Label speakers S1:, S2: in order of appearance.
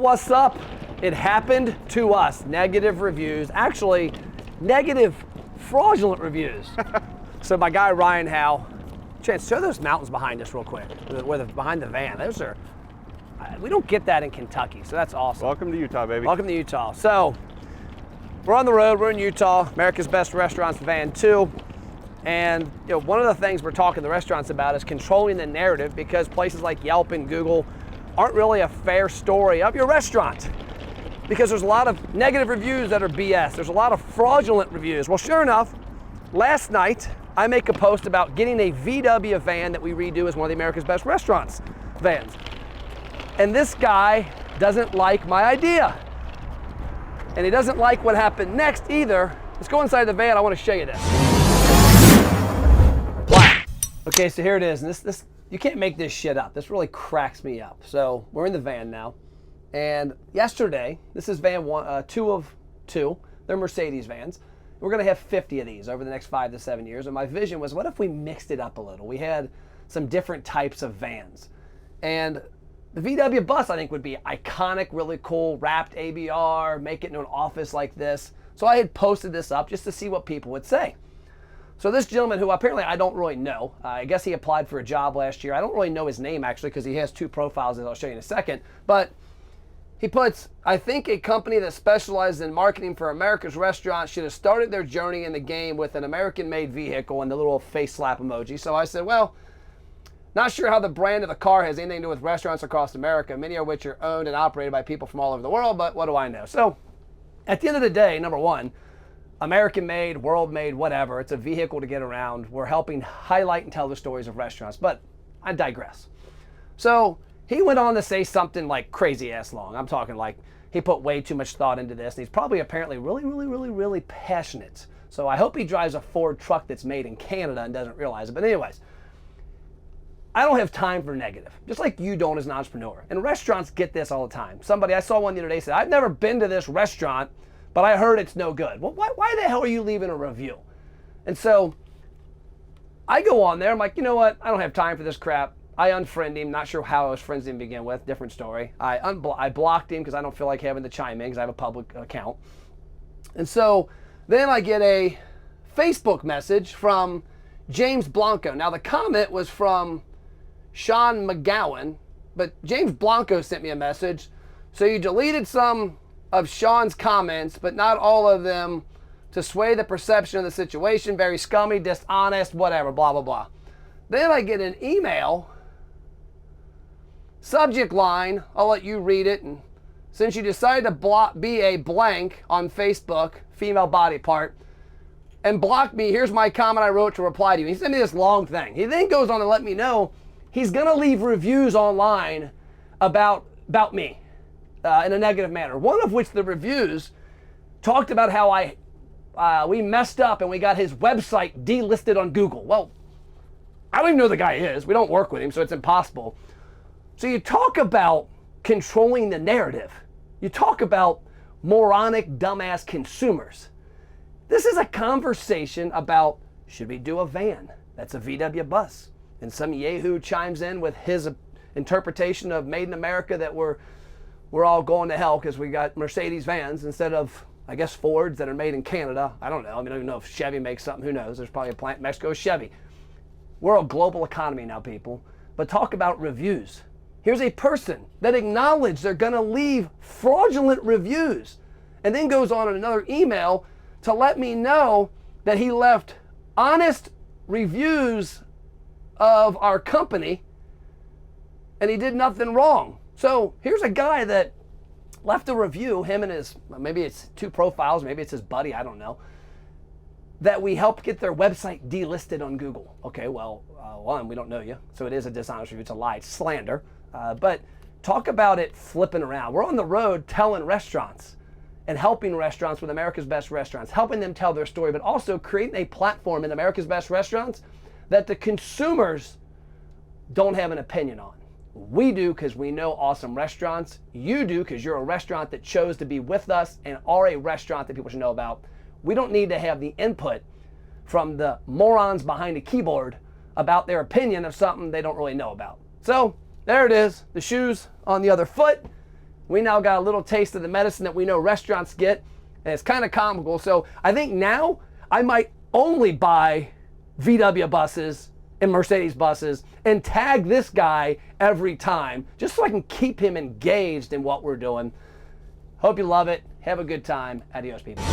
S1: What's up? It happened to us. Negative reviews. Actually, negative fraudulent reviews. So my guy Ryan Howe, Chance, show those mountains behind us real quick. Behind the van. Those are, we don't get that in Kentucky, so that's awesome.
S2: Welcome to Utah, baby.
S1: Welcome to Utah. So, we're on the road, we're in Utah, America's Best Restaurants Van 2. And one of the things we're talking to the restaurants about is controlling the narrative, because places like Yelp and Google aren't really a fair story of your restaurant. Because there's a lot of negative reviews that are BS. There's a lot of fraudulent reviews. Well, sure enough, last night, I make a post about getting a VW van that we redo as one of the America's Best Restaurants vans. And this guy doesn't like my idea. And he doesn't like what happened next either. Let's go inside the van. I want to show you this. Wow. Okay, so here it is. And this you can't make this shit up. This really cracks me up. So we're in the van now. And yesterday, this is van 2 of 2. They're Mercedes vans. We're going to have 50 of these over the next 5 to 7 years. And my vision was, what if we mixed it up a little? We had some different types of vans. And the VW bus, I think, would be iconic, really cool, wrapped ABR, make it into an office like this. So I had posted this up just to see what people would say. So this gentleman, who apparently I don't really know, I guess he applied for a job last year. I don't really know his name, actually, because he has 2 profiles that I'll show you in a second. But he puts, I think a company that specializes in marketing for America's restaurants should have started their journey in the game with an American-made vehicle and the little face slap emoji. So I said, well, not sure how the brand of the car has anything to do with restaurants across America, many of which are owned and operated by people from all over the world, but what do I know? So at the end of the day, number one, American-made, world-made, whatever, it's a vehicle to get around. We're helping highlight and tell the stories of restaurants, but I digress. So he went on to say something like crazy-ass long. I'm talking like he put way too much thought into this, and he's probably apparently really passionate. So I hope he drives a Ford truck that's made in Canada and doesn't realize it. But anyways, I don't have time for negative, just like you don't as an entrepreneur. And restaurants get this all the time. I saw one the other day said, I've never been to this restaurant, but I heard it's no good. Well, why the hell are you leaving a review? And so I go on there, I'm like, you know what? I don't have time for this crap. I unfriend him, not sure how I was friends with him to begin with, different story. I blocked him because I don't feel like having to chime in because I have a public account. And so then I get a Facebook message from James Blanco. Now the comment was from Sean McGowan, but James Blanco sent me a message. So you deleted some of Sean's comments, but not all of them, to sway the perception of the situation. Very scummy, dishonest, whatever, blah, blah, blah. Then I get an email, subject line, I'll let you read it. And since you decided to be a blank on Facebook, female body part, and block me, here's my comment I wrote to reply to you. He sent me this long thing. He then goes on to let me know he's going to leave reviews online about me in a negative manner. One of which the reviews talked about how we messed up and we got his website delisted on Google. Well, I don't even know who the guy is. We don't work with him, so it's impossible. So you talk about controlling the narrative. You talk about moronic, dumbass consumers. This is a conversation about, should we do a van that's a VW bus? And some yahoo chimes in with his interpretation of Made in America, that we're all going to hell because we got Mercedes vans instead of, I guess, Fords that are made in Canada. I don't know. I mean, I don't even know if Chevy makes something. Who knows? There's probably a plant in Mexico, Chevy. We're a global economy now, people. But talk about reviews. Here's a person that acknowledged they're going to leave fraudulent reviews, and then goes on in another email to let me know that he left honest reviews of our company and he did nothing wrong. So here's a guy that left a review, him and his, maybe it's 2 profiles, maybe it's his buddy, I don't know, that we helped get their website delisted on Google. Okay, well, one, we don't know you, so it is a dishonest review, it's a lie, it's slander. But talk about it flipping around. We're on the road telling restaurants and helping restaurants with America's Best Restaurants, helping them tell their story, but also creating a platform in America's Best Restaurants that the consumers don't have an opinion on. We do because we know awesome restaurants. You do because you're a restaurant that chose to be with us and are a restaurant that people should know about. We don't need to have the input from the morons behind a keyboard about their opinion of something they don't really know about. So there it is, the shoes on the other foot. We now got a little taste of the medicine that we know restaurants get, and it's kind of comical. So I think now I might only buy VW buses and Mercedes buses and tag this guy every time, just so I can keep him engaged in what we're doing. Hope you love it. Have a good time. Adios, people.